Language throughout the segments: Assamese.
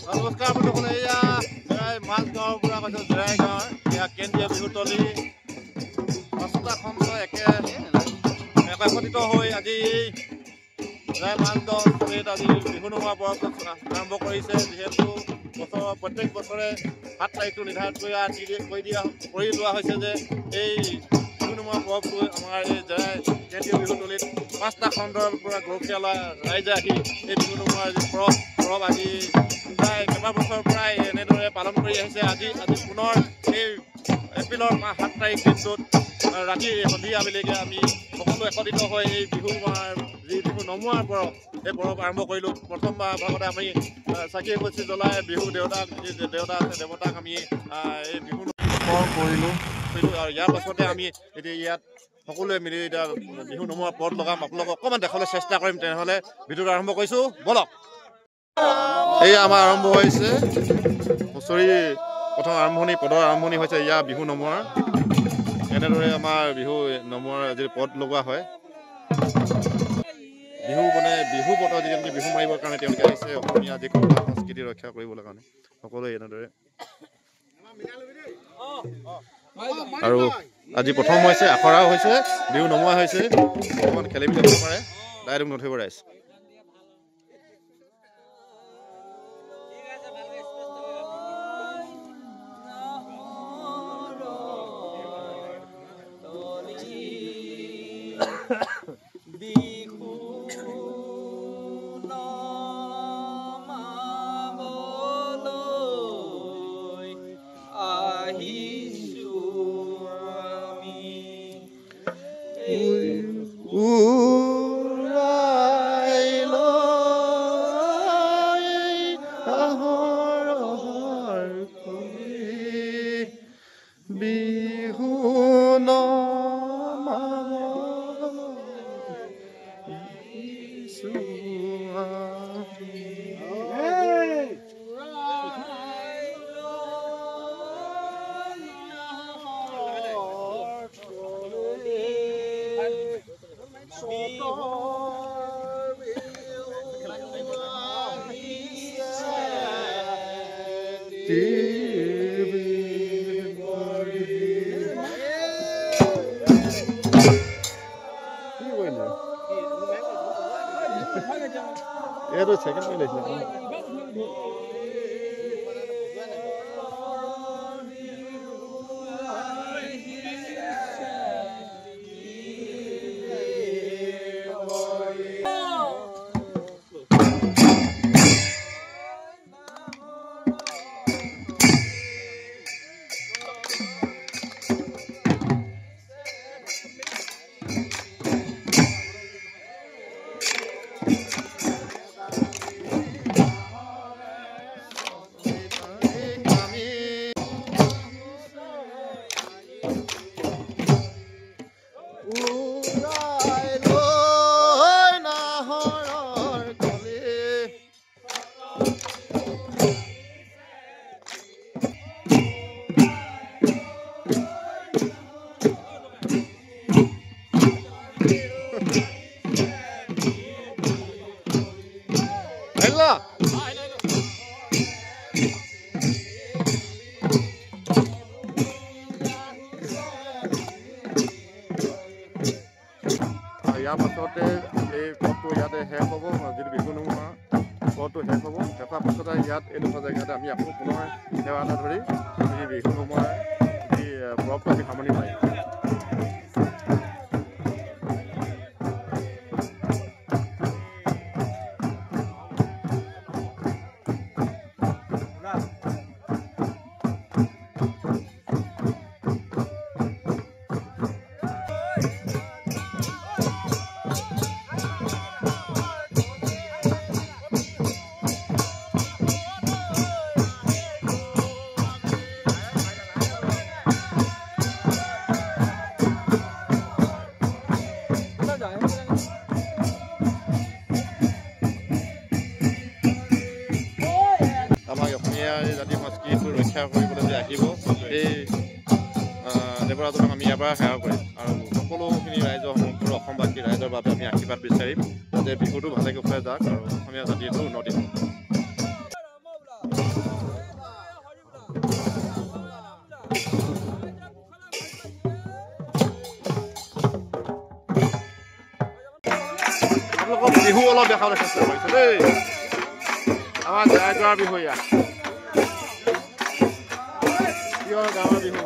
নমস্কাৰ বন্ধুসকল, এয়া মাজগাঁৱৰ পৰা কৈছোঁ জৰাই গাঁৱৰ এয়া কেন্দ্ৰীয় বিহুতলী ৫টা খণ্ড একত্ৰিত হৈ আজি মাজগাঁৱত আজি বিহু নোহোৱা পৰৱ আৰম্ভ কৰিছে। যিহেতু প্ৰত্যেক বছৰে ৭ তাৰিখটো নিৰ্ধাৰণ কৰি লোৱা হৈছে যে এই বিহু নোহোৱা পৰৱটো আমাৰ এই জৰাই কেন্দ্ৰীয় বিহুতলীত ৫টা খণ্ডৰ পৰা গৰখীয়া ৰাইজে আহি এই বিহু নোহোৱাৰ যি পৰৱ আজি প্ৰায় কেইবাবছৰৰ পৰাই এনেদৰে পালন কৰি আহিছে। আজি পুনৰ এই এপ্ৰিলৰ ৭ তাৰিখ দিনটোত ৰাতি সন্ধিয়া আবেলিকে আমি সকলো একত্ৰিত হৈ এই বিহু নমোৱাৰ পৰৱ এই পৰৱ আৰম্ভ কৰিলোঁ। প্ৰথম ভাগতে আমি চাকি এগছি জ্বলাই বিহু দেৱতা আছে দেৱতাক আমি এই বিহু কৰিলোঁ আৰু ইয়াৰ পাছতে আমি এতিয়া ইয়াত সকলোৱে মিলি এতিয়া বিহু নমোৱাৰ পদ লগাম। আপোনালোকক অকণমান দেখাবলৈ চেষ্টা কৰিম। তেনেহ'লে ভিডিঅ'টো আৰম্ভ কৰিছোঁ, বলক। এয়া আমাৰ আৰম্ভ হৈছে হুঁচৰি প্ৰথম পদৰ আৰম্ভণি হৈছে ইয়াৰ বিহু নমোৱাৰ। এনেদৰে আমাৰ বিহু নমোৱাৰ আজি পদ লগোৱা হয়। বিহু পদৰ যিখিনি বিহু মাৰিবৰ কাৰণে তেওঁলোকে আহিছে অসমীয়া যি কলা সংস্কৃতি ৰক্ষা কৰিবলৈ কাৰণে সকলোৱে এনেদৰে। আৰু আজি প্ৰথম হৈছে আখৰাও হৈছে, বিহু নমোৱা হৈছে। অকণমান খেলি মেলি হ'ব পাৰে, ডাইৰেক্ট নথৰিব ৰাইজ। এইটো ছেকেণ্ড কৰি লৈছিলে। ইয়াৰ পাছতে এই পথটো ইয়াতে শেষ হ'ব, যিটো বিহু নোহোৱা পথটো শেষ হ'ব। শেষ হোৱাৰ পাছতে ইয়াত এইডোখৰ জেগাতে আমি আকৌ পুনৰ সেৱা এটা ধৰি আমি বিহু নোহোৱাৰ যি পৰৱটো আমি সামৰণি মাৰিম। জাতি সংস্কৃতিটো ৰক্ষা কৰিবলৈ যে আহিব সেই দেৱৰাজনক আমি ইয়াৰ পৰা সেৱা কৰিম আৰু সকলোখিনি ৰাইজৰ সমগ্ৰ অসমবাসী ৰাইজৰ বাবে আমি আশীৰ্বাদ বিচাৰিম যাতে বিহুটো ভালে কুশলে যাওক আৰু অসমীয়া জাতিটো উন্নতি হওক। আপোনালোকক বিহু অলপ দেখাবলৈ চেষ্টা কৰিছোঁ দেই। আমাৰ জয়গোৱাৰ বিহু ইয়াত গাঁৱৰ বিহু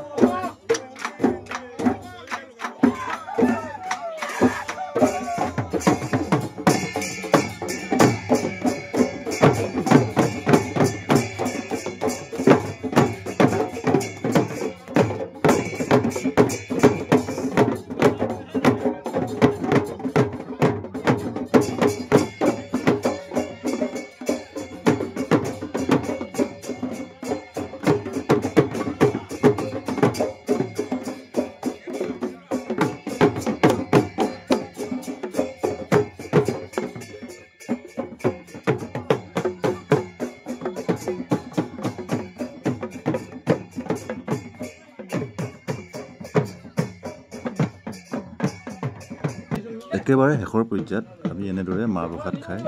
একেবাৰে শেষৰ পৰ্যায়ত আমি এনেদৰে মাহ প্ৰসাদ খাই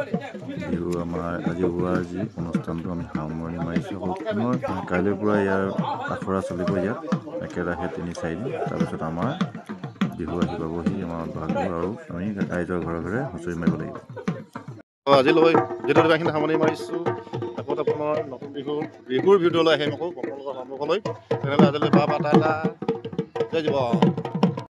বিহু আমাৰ আজি হোৱাৰ যি অনুষ্ঠানটো আমি সামৰণি মাৰিছোঁ। পুনৰ কাইলৈৰ পৰা ইয়াৰ আখৰা চলিব ইয়াত একেৰাহে ৩-৪ দিন। তাৰপিছত আমাৰ বিহু আহি পাবহি আমাৰ বহাগ বিহু আৰু আমি ৰাইজৰ ঘৰে ঘৰে হুঁচৰি মাৰিব লাগিব। আজিলৈ যিটো এইখিনি সামৰণি মাৰিছোঁ আকৌ আপোনাৰ নতুন বিহুৰ ভিডিঅ'লৈ আহিম আকৌ আপোনালোকৰ সন্মুখলৈ। তেনেহ'লে আজিলৈ বা টাটা জয় জীৱ।